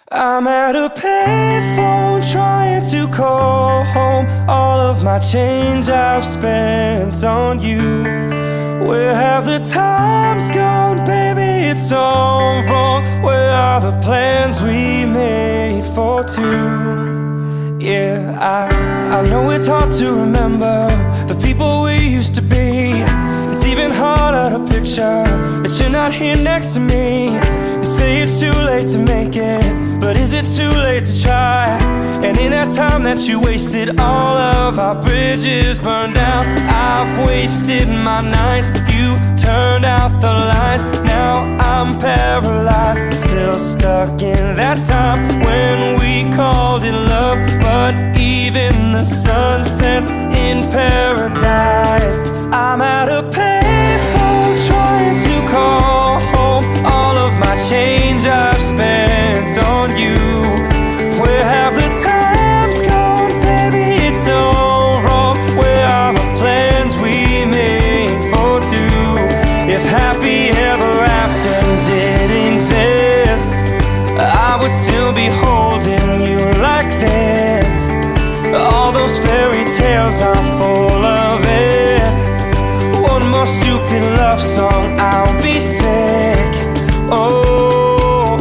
I'm at a payphone trying to call home all of my change I've spent on you. Where have the times gone, baby? It's all wrong. Where are the plans we made for two? Yeah, I know it's hard to remember the people we used to be. It's even harder to picture that you're not here next to me. You say it's too late to make it, but is it too late to try? And in that time that you wasted, all of our bridges burned down. I've wasted my nights, you turned out the lights. Now I'm paralyzed, still stuck in that time when we called it love. But even the sun sets in paradise. I'm at a payphone trying to call home all of my change I've spent on you. Where have the times gone, baby? It's all wrong. Where are the plans we made for two? If happy ever after did exist, I would still be holding you like this. All those fairy tales are full of it. One more stupid love song, I'll be sick. Oh,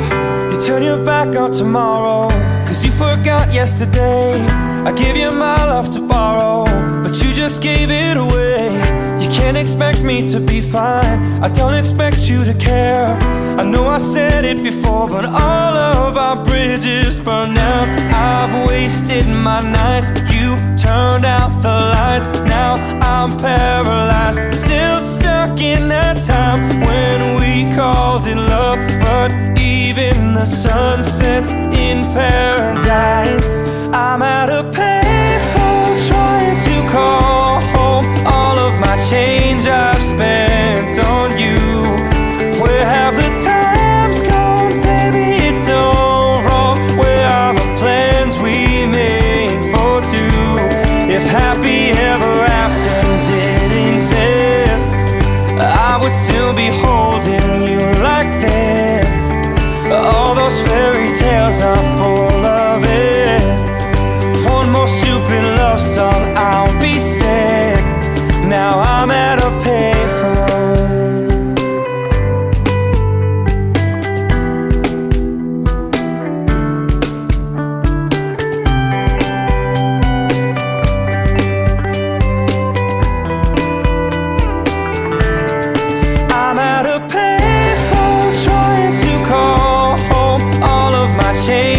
you turn your back on tomorrow, cause you forgot yesterday. I gave you my love to borrow, but you just gave it away. You can't expect me to be fine, I don't expect you to care. I know I said it before, but all of our bridges burned down. I've wasted my nights, you turned out the lights. Now I'm paralyzed, still stuck in that time when we called it love. But even the sun sets in paradise. I'm at a payphone trying to call home all of my change I've spent on you. Where have the times gone, baby? It's all wrong. Where are the plans we made for two? If happy ever after did exist, I would still be holding you like this. All those fairy tales are full of it. One more stupid love song, I'll be sick. Now I'm at a payphone. I'm at a payphone trying to call home all of my change